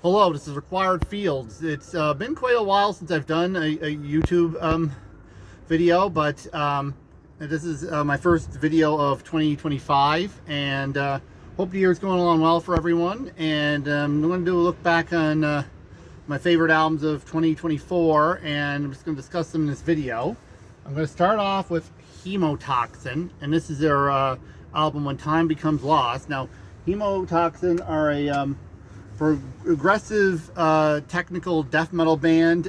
Hello, this is Required Fields. It's been quite a while since I've done a YouTube video, but this is my first video of 2025, and hope the year is going along well for everyone. And I'm going to do a look back on my favorite albums of 2024, and I'm just going to discuss them in this video. I'm going to start off with Hemotoxin, and this is their album When Time Becomes Lost. Now, Hemotoxin are a progressive technical death metal band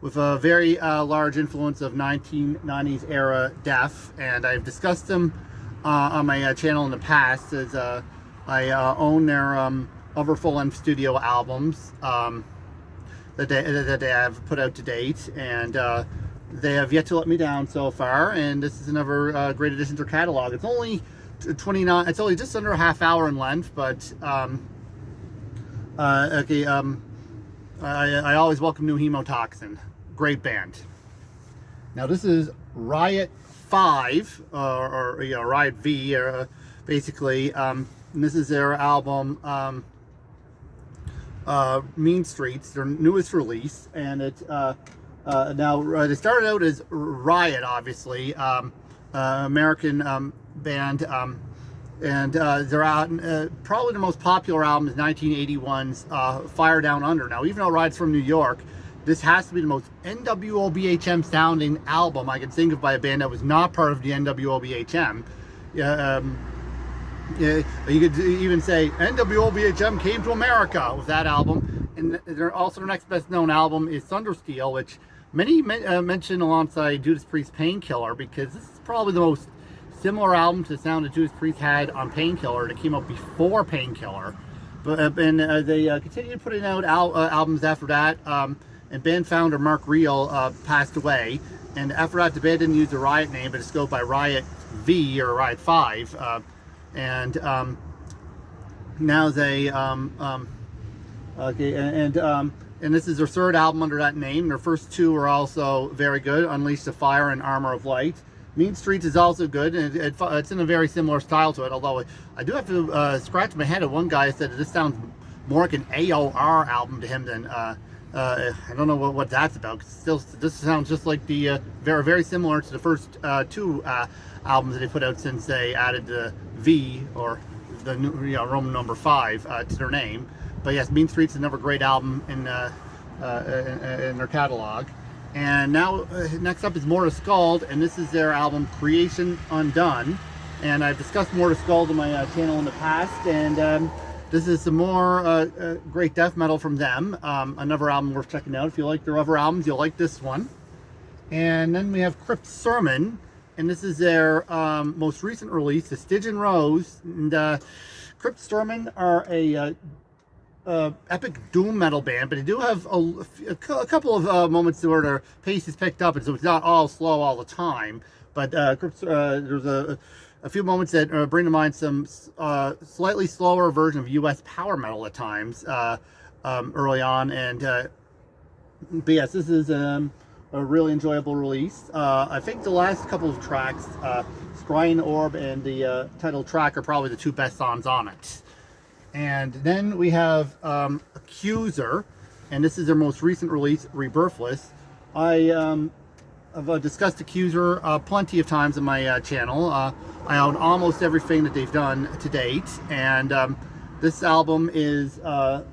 with a very large influence of 1990s era death, and I've discussed them on my channel in the past, as I own their other full-length studio albums that they have put out to date, and they have yet to let me down so far. And this is another great addition to their catalog. It's only 29. It's only just under a half hour in length, but I always welcome new Hemotoxin. Great band. Now this is Riot 5, or Riot V, basically. And this is their album, Mean Streets, their newest release. And it now they started out as Riot, obviously, American band. And they're out. Probably the most popular album is 1981's Fire Down Under. Now, even though Riot's from New York, this has to be the most NWOBHM sounding album I can think of by a band that was not part of the NWOBHM. You could even say NWOBHM came to America with that album. And they're also, their next best known album is Thundersteel, which many mention alongside Judas Priest's Painkiller, because this is probably the most similar album to the sound that Judas Priest had on Painkiller that came out before Painkiller. But they continued putting out albums after that. And band founder Mark Reel passed away. And after that, the band didn't use the Riot name, but it's go by Riot V or Riot 5. Now they and this is their third album under that name. Their first two are also very good: Unleash the Fire and Armor of Light. Mean Streets is also good, and it's in a very similar style to it, although I do have to scratch my head at one guy said this sounds more like an AOR album to him than I don't know what that's about. Still, this sounds just like the very similar to the first two albums that they put out since they added the V, or the new, Roman number 5 to their name. But yes, Mean Streets is another great album in their catalog. And now, next up is Morta Skuld, and this is their album Creation Undone. And I've discussed Morta Skuld on my channel in the past, and this is some more great death metal from them. Another album worth checking out. If you like their other albums, you'll like this one. And then we have Crypt Sermon, and this is their most recent release, The Stygian Rose. And Crypt Sermon are a epic doom metal band, but they do have a couple of moments where their pace is picked up, and so it's not all slow all the time. But there's a few moments that bring to mind some slightly slower version of US power metal at times early on. And but yes, this is a really enjoyable release. I think the last couple of tracks, Scrying Orb and the title track, are probably the two best songs on it. And then we have Accuser, and this is their most recent release, Rebirthless. I've discussed Accuser plenty of times on my channel. I own almost everything that they've done to date, and this album is a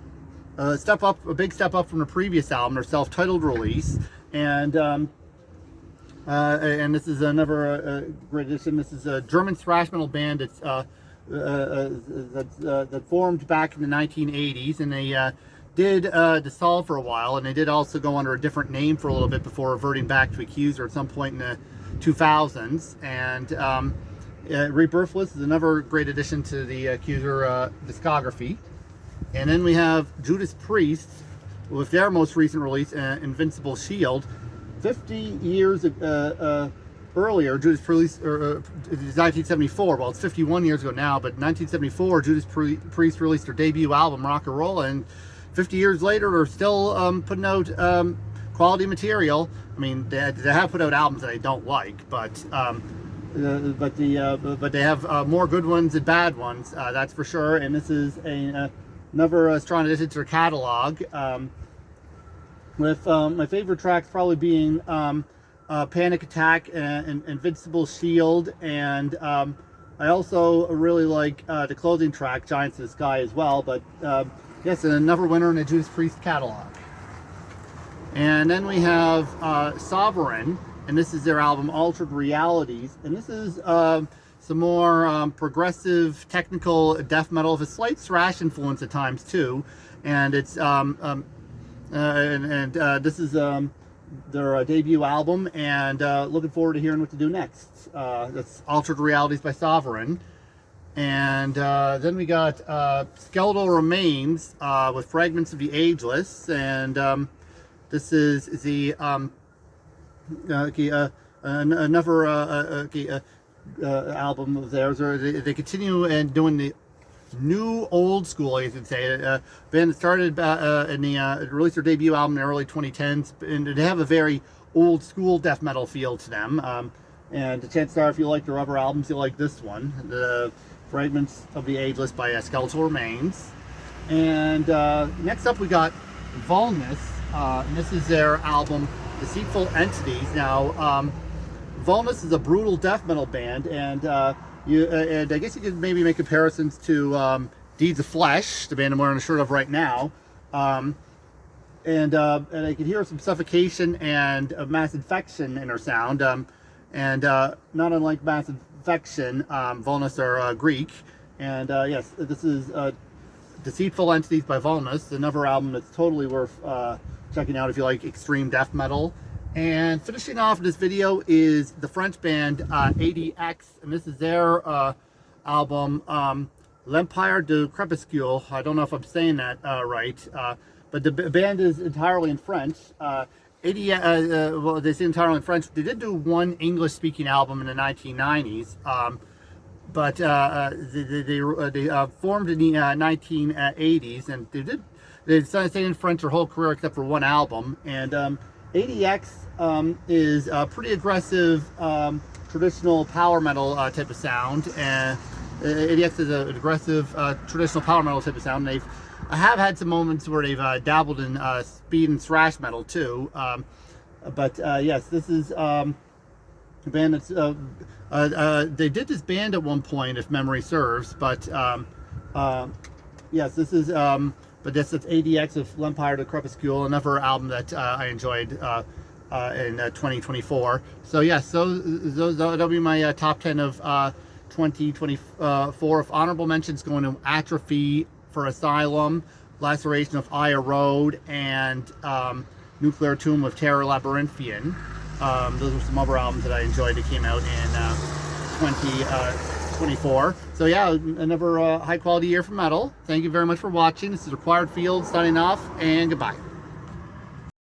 big step up from the previous album, their self-titled release. And this is another great addition. This is a German thrash metal band. It's that formed back in the 1980s, and they did dissolve for a while, and they did also go under a different name for a little bit before reverting back to Accuser at some point in the 2000s. And Rebirthless is another great addition to the Accuser discography. And then we have Judas Priest with their most recent release, Invincible Shield. 50 years earlier, Judas Priest, it's 1974, well, it's 51 years ago now, but in 1974, Judas Priest released their debut album, Rock and Roll, and 50 years later, they're still putting out quality material. I mean, they have put out albums that I don't like, but they have more good ones than bad ones, that's for sure. And this is another strong addition to their catalog. With my favorite tracks probably being Panic Attack and Invincible Shield, and I also really like the closing track, Giants in the Sky, as well. But yes, another winner in the Judas Priest catalog. And then we have Sovereign, and this is their album Altered Realities, and this is some more progressive, technical death metal with a slight thrash influence at times too. And it's this is their debut album, and looking forward to hearing what to do next. That's Altered Realities by Sovereign. And then we got Skeletal Remains with Fragments of the Ageless, and this is the another album of theirs. They continue and doing the new old school, you could say. Band that started in the released their debut album in the early 2010s, and they have a very old school death metal feel to them. And the chances are, if you like their other albums, you'll like this one, the Fragments of the Ageless by Skeletal Remains. And next up, we got Vulnus, and this is their album Deceitful Entities. Now, Vulnus is a brutal death metal band, and and I guess you could maybe make comparisons to Deeds of Flesh, the band I'm wearing a shirt of right now. And I could hear some suffocation and Mass Infection in her sound. And not unlike Mass Infection, Vulnus are Greek. And yes, this is Deceitful Entities by Vulnus, another album that's totally worth checking out if you like extreme death metal. And finishing off this video is the French band ADX, and this is their album L'Empire du Crépuscule. I don't know if I'm saying that right, but the band is entirely in French. Well, they say entirely in French. They did do one English-speaking album in the 1990s, but they formed in the 1980s, and they stayed in French their whole career except for one album. And ADX is a pretty aggressive traditional power metal type of sound, and ADX is an aggressive traditional power metal type of sound. They have had some moments where they've dabbled in speed and thrash metal too, but yes, this is a band that's they did this band at one point, if memory serves, but yes, this is but that's ADX of L'Empire du Crépuscule, another album that I enjoyed in 2024. So yes, that'll be my top 10 of 2024. If honorable mentions going to Atrophy for Asylum, Laceration of Aya Road, and Nuclear Tomb with Terror Labyrinthian. Those are some other albums that I enjoyed that came out in 2024. So yeah, another high quality year for metal. Thank you very much for watching. This is Required Field signing off, and goodbye.